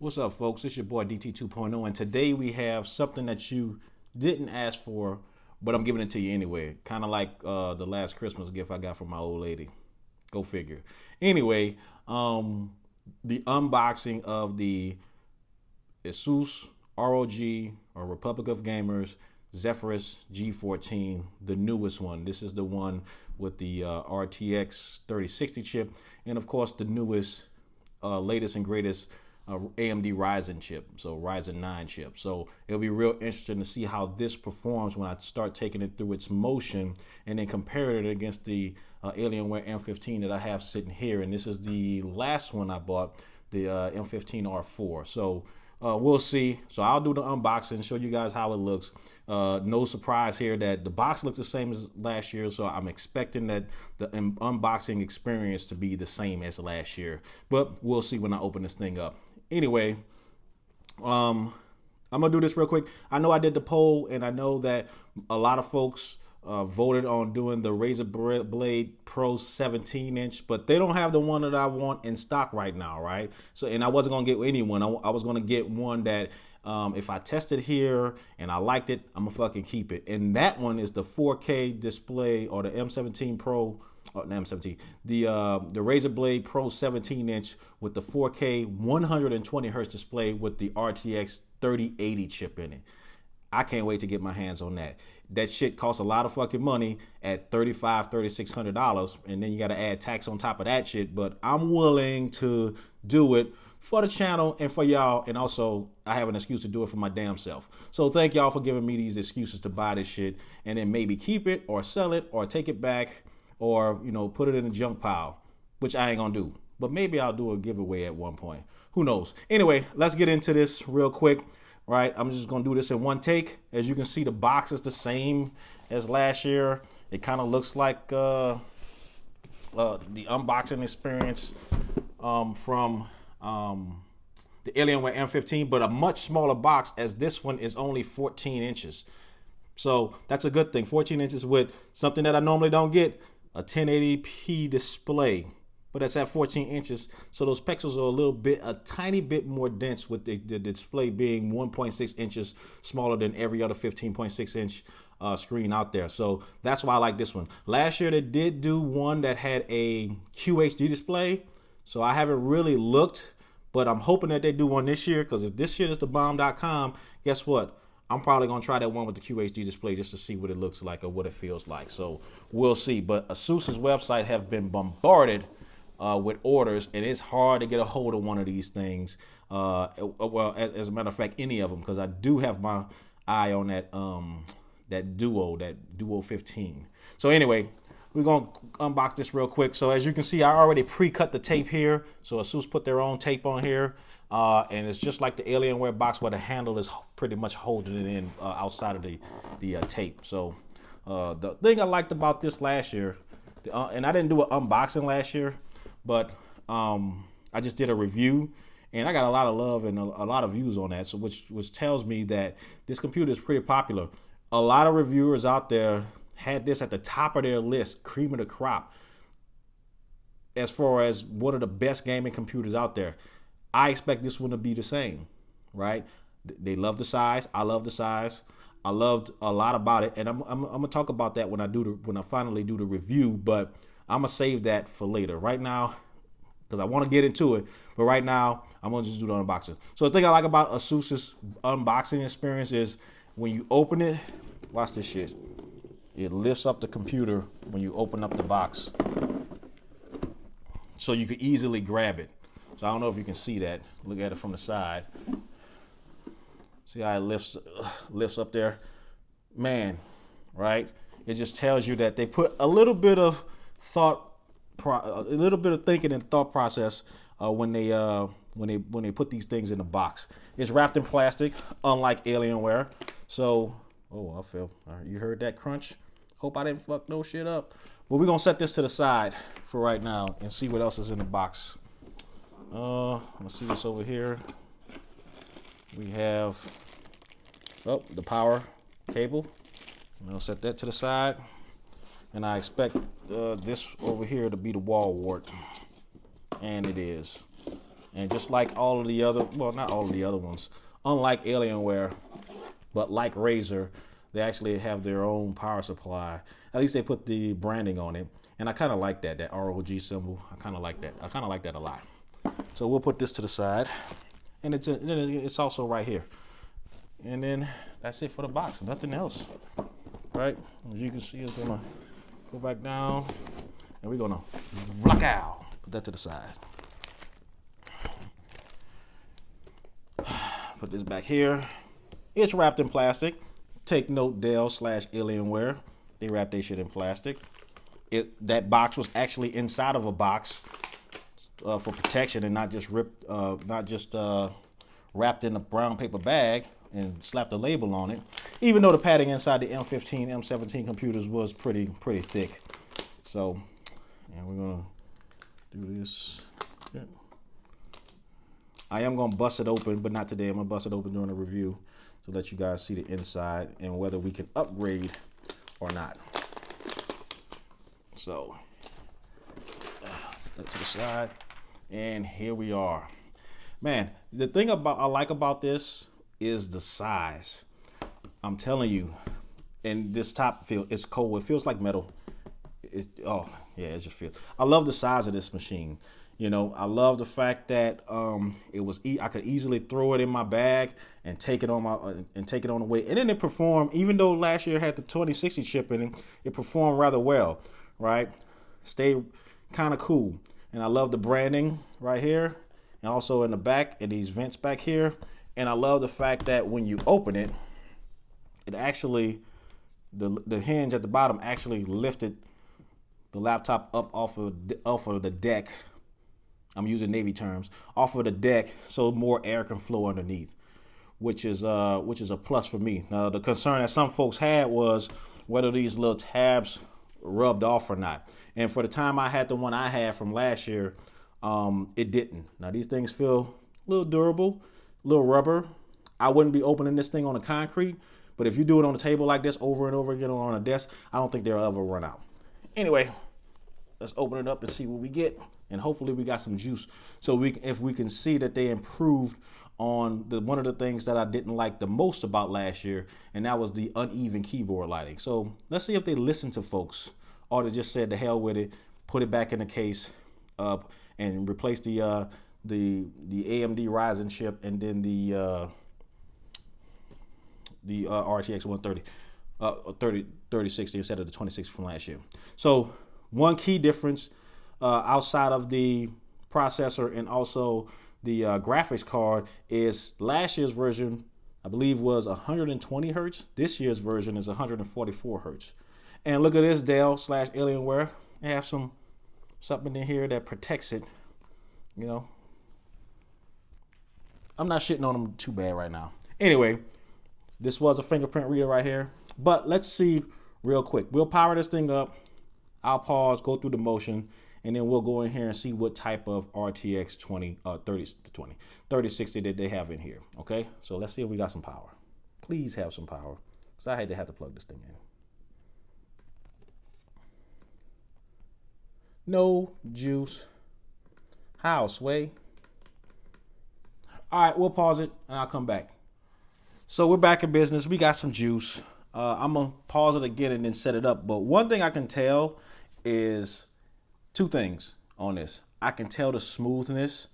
What's up, folks? It's your boy DT 2.0, and today we have something that you didn't ask for, but I'm giving it to you anyway. Kind of like the last Christmas gift I got from my old lady. Go figure. Anyway, the unboxing of the ASUS ROG, or Republic of Gamers, Zephyrus G14, the newest one. This is the one with the RTX 3060 chip, and of course the newest, latest and greatest AMD Ryzen chip, so Ryzen 9 chip. So it'll be real interesting to see how this performs when I start taking it through its motion and then comparing it against the Alienware M15 that I have sitting here. And this is the last one I bought, the M15 R4. So we'll see. So I'll do the unboxing, show you guys how it looks. No surprise here that the box looks the same as last year, so I'm expecting that the unboxing experience to be the same as last year. But we'll see when I open this thing up. Anyway, I'm gonna do this real quick. I know I did the poll, and I know that a lot of folks voted on doing the Razer Blade Pro 17-inch, but they don't have the one that I want in stock right now, right? So, and I wasn't gonna get any one. I was gonna get one that if I tested here and I liked it, I'm gonna fucking keep it. And that one is the 4K display, or the M17 Pro. Oh, the M17, the Razer Blade Pro 17-inch with the 4K 120 hertz display with the RTX 3080 chip in it. I can't wait to get my hands on that. That shit costs a lot of fucking money at $3,600, and then you got to add tax on top of that shit. But I'm willing to do it for the channel and for y'all, and also I have an excuse to do it for my damn self. So thank y'all for giving me these excuses to buy this shit and then maybe keep it or sell it or take it back, or, you know, put it in the junk pile, which I ain't gonna do. But maybe I'll do a giveaway at one point. Who knows? Anyway, let's get into this real quick. Right, I'm just gonna do this in one take. As you can see, the box is the same as last year. It kind of looks like the unboxing experience from the Alienware M15, but a much smaller box, as this one is only 14 inches. So that's a good thing. 14 inches with something that I normally don't get, a 1080p display, but it's at 14 inches. So those pixels are a tiny bit more dense, with the display being 1.6 inches smaller than every other 15.6 inch screen out there. So that's why I like this one. Last year they did do one that had a QHD display. So I haven't really looked, but I'm hoping that they do one this year, because if this shit is the bomb.com, guess what? I'm probably gonna try that one with the QHD display just to see what it looks like or what it feels like. So we'll see. But ASUS's website have been bombarded with orders, and it's hard to get a hold of one of these things. Well, as a matter of fact, any of them, because I do have my eye on that Duo 15. So anyway, we're gonna unbox this real quick. So as you can see, I already pre-cut the tape here. So ASUS put their own tape on here. And it's just like the Alienware box, where the handle is pretty much holding it in outside of the tape. So the thing I liked about this last year, and I didn't do an unboxing last year, but I just did a review, and I got a lot of love and a lot of views on that. So which tells me that this computer is pretty popular. A lot of reviewers out there had this at the top of their list, cream of the crop, as far as one of the best gaming computers out there. I expect this one to be the same, right? They love the size. I love the size. I loved a lot about it, and I'm gonna talk about that when I finally do the review. But I'm gonna save that for later. Right now, because I want to get into it, but right now I'm gonna just do the unboxing. So the thing I like about ASUS's unboxing experience is when you open it, watch this shit. It lifts up the computer when you open up the box, so you could easily grab it. So I don't know if you can see that. Look at it from the side. See how it lifts up there? Man, right? It just tells you that they put a little bit of thinking and thought process when they put these things in the box. It's wrapped in plastic, unlike Alienware. So, oh, I feel. You heard that crunch? Hope I didn't fuck no shit up. But we're gonna set this to the side for right now and see what else is in the box. Let's see what's over here. We have the power cable. I'll set that to the side, and I expect this over here to be the wall wart, and it is. And just like all of the other, well, not all of the other ones, unlike Alienware, but like Razer, they actually have their own power supply. At least they put the branding on it. And I kind of like that ROG symbol. I kind of like that. I kind of like that a lot. So we'll put this to the side. And it's also right here. And then that's it for the box. Nothing else. Right? As you can see, it's going to go back down. And we're going to block out. Put that to the side. Put this back here. It's wrapped in plastic. Take note, Dell/Alienware. They wrapped their shit in plastic. That box was actually inside of a box for protection and not just ripped, wrapped in a brown paper bag and slapped a label on it. Even though the padding inside the M15, M17 computers was pretty thick. So, and we're gonna do this. Yeah. I am gonna bust it open, but not today. I'm gonna bust it open during the review to let you guys see the inside and whether we can upgrade or not. So, put that to the side, and here we are. Man, the thing I like about this is the size. I'm telling you, and this top it's cold. It feels like metal. Oh yeah, it just feels. I love the size of this machine. You know, I love the fact that I could easily throw it in my bag and take it on the way. And then it performed, even though last year had the 2060 chip in it, it performed rather well, right? Stayed kind of cool. And I love the branding right here and also in the back and these vents back here. And I love the fact that when you open it, it actually, the hinge at the bottom actually lifted the laptop up off of the deck. I'm using Navy terms, off of the deck so more air can flow underneath, which is a plus for me. Now the concern that some folks had was whether these little tabs rubbed off or not. And for the time I had the one I had from last year, it didn't. Now these things feel a little durable, a little rubber. I wouldn't be opening this thing on the concrete, but if you do it on a table like this over and over again or on a desk, I don't think they'll ever run out. Anyway, let's open it up and see what we get. And hopefully we got some juice. So if we can see that they improved on one of the things that I didn't like the most about last year, and that was the uneven keyboard lighting. So let's see if they listen to folks, or they just said the hell with it, put it back in the case, and replace the AMD Ryzen chip, and then the RTX 130, 3060 instead of the 2060 from last year. So one key difference outside of the processor and also the graphics card is last year's version, I believe, was 120 hertz. This year's version is 144 hertz. And look at this Dell/Alienware. They have something in here that protects it. You know, I'm not shitting on them too bad right now. Anyway, this was a fingerprint reader right here. But let's see real quick. We'll power this thing up. I'll pause, go through the motion, and then we'll go in here and see what type of RTX 3060 that they have in here. Okay, so let's see if we got some power. Please have some power, because I had to plug this thing in. No juice. How, Sway? All right, we'll pause it and I'll come back. So we're back in business. We got some juice. I'm gonna pause it again and then set it up. But one thing I can tell is two things on this. I can tell the smoothness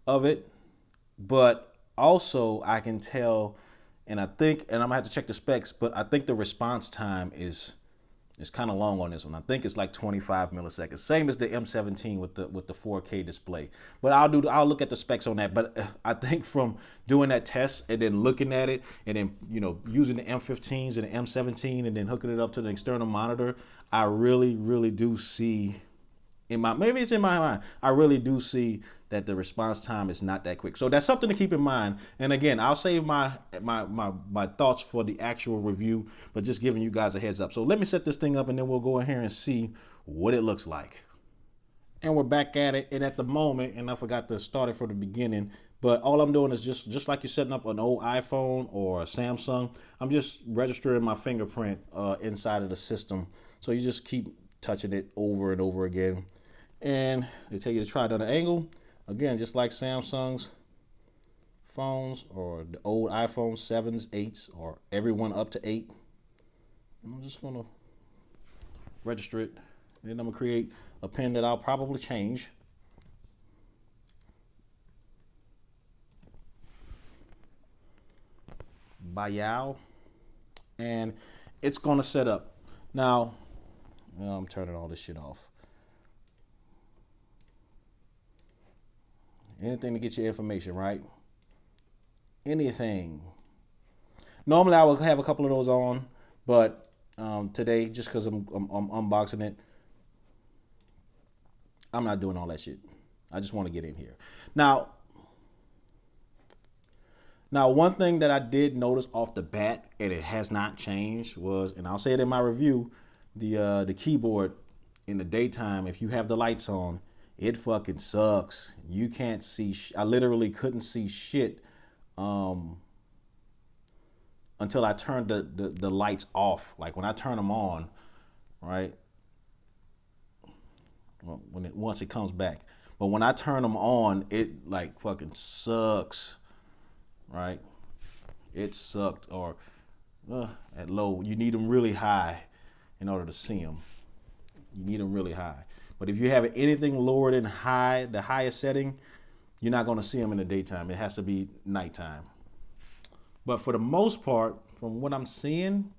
of it, but also I can tell, and I'm gonna have to check the specs, but I think the response time is kind of long on this one. I think it's like 25 milliseconds, same as the M17 with the 4K display. But I'll look at the specs on that. But I think from doing that test and then looking at it and then using the M15s and the M17 and then hooking it up to the external monitor, I really do see maybe it's in my mind, I really do see that the response time is not that quick. So that's something to keep in mind. And again, I'll save my thoughts for the actual review, but just giving you guys a heads up. So let me set this thing up and then we'll go in here and see what it looks like. And we're back at it. And at the moment, and I forgot to start it from the beginning, but all I'm doing is just like you're setting up an old iPhone or a Samsung, I'm just registering my fingerprint inside of the system. So you just keep touching it over and over again. And they tell you to try it on an angle. Again, just like Samsung's phones or the old iPhone 7s, 8s, or everyone up to 8. I'm just gonna register it. And then I'm gonna create a pin that I'll probably change. Bayao. And it's gonna set up. Now, I'm turning all this shit off. Anything to get your information, right? Anything. Normally I would have a couple of those on, but today, just because I'm unboxing it, I'm not doing all that shit. I just want to get in here. Now, one thing that I did notice off the bat, and it has not changed, was, and I'll say it in my review, the keyboard in the daytime, if you have the lights on, it fucking sucks. You can't see. I literally couldn't see shit until I turned the lights off. Like when I turn them on, right? Well, once it comes back, but when I turn them on, it like fucking sucks, right? It sucked. Or at low, you need them really high in order to see them. You need them really high. But if you have anything lower than high, the highest setting, you're not going to see them in the daytime. It has to be nighttime. But for the most part, from what I'm seeing,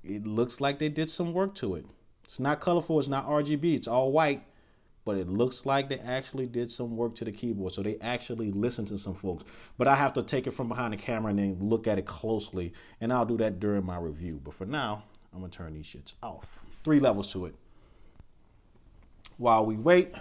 it looks like they did some work to it. It's not colorful. It's not RGB. It's all white. But it looks like they actually did some work to the keyboard. So they actually listened to some folks. But I have to take it from behind the camera and then look at it closely. And I'll do that during my review. But for now, I'm going to turn these shits off. 3 levels to it. While we wait,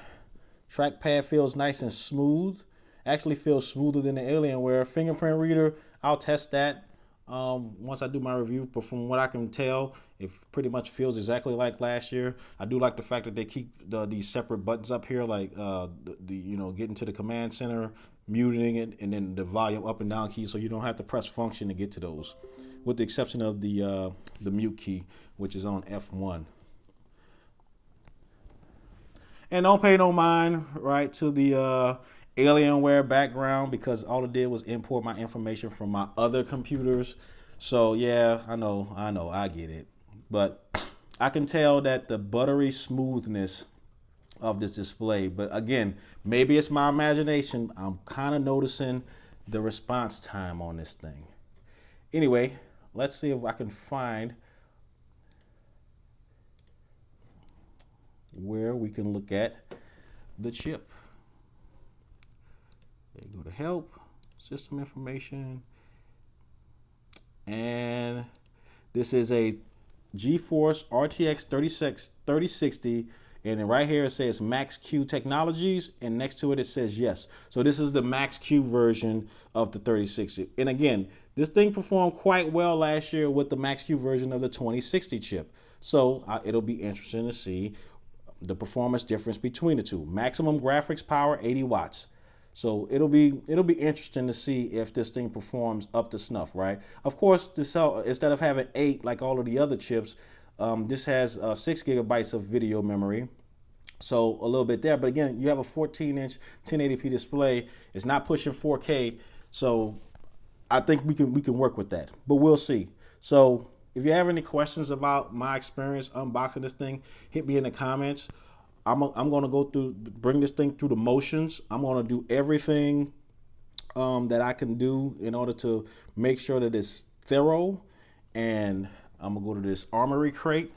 trackpad feels nice and smooth. Actually feels smoother than the Alienware. Fingerprint reader, I'll test that once I do my review. But from what I can tell, it pretty much feels exactly like last year. I do like the fact that they keep these separate buttons up here, like getting to the command center, muting it, and then the volume up and down key, so you don't have to press function to get to those, with the exception of the mute key, which is on F1. And don't pay no mind, right, to the Alienware background, because all it did was import my information from my other computers. So yeah, I know, I get it. But I can tell that the buttery smoothness of this display, but again, maybe it's my imagination, I'm kind of noticing the response time on this thing. Anyway, let's see if I can find where we can look at the chip. There you go to help, system information. And this is a GeForce RTX 3060. And then right here it says Max-Q Technologies, and next to it it says yes. So this is the Max-Q version of the 3060. And again, this thing performed quite well last year with the Max-Q version of the 2060 chip. So it'll be interesting to see the performance difference between the two. Maximum graphics power, 80 watts. So it'll be interesting to see if this thing performs up to snuff, right? Of course, instead of having 8 like all of the other chips, this has 6 gigabytes of video memory. So a little bit there, but again, you have a 14-inch 1080p display. It's not pushing 4K, so I think we can work with that. But we'll see. So if you have any questions about my experience unboxing this thing, hit me in the comments. I'm going to bring this thing through the motions. I'm going to do everything that I can do in order to make sure that it's thorough. And I'm going to go to this armory crate.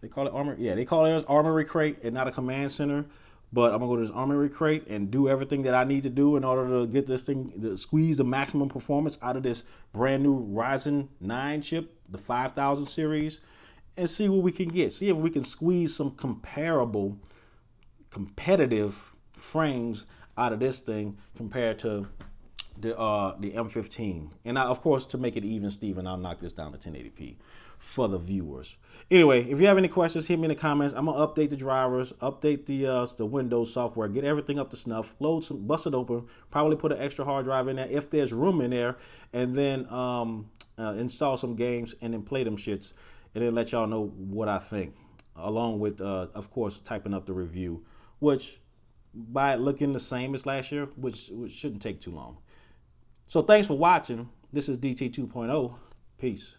They call it armory. Yeah, they call it armory crate and not a command center. But I'm going to go to this armory crate and do everything that I need to do in order to get this thing, to squeeze the maximum performance out of this brand new Ryzen 9 chip, the 5000 series. And see what we can get. See if we can squeeze some competitive frames out of this thing compared to the M15. And of course, to make it even, Steven, I'll knock this down to 1080p for the viewers. Anyway, if you have any questions, hit me in the comments. I'm gonna update the drivers, update the Windows software, get everything up to snuff, bust it open, probably put an extra hard drive in there if there's room in there, and then install some games and then play them shits. And then let y'all know what I think, along with, of course, typing up the review, which by it looking the same as last year, which shouldn't take too long. So thanks for watching. This is DT 2.0. Peace.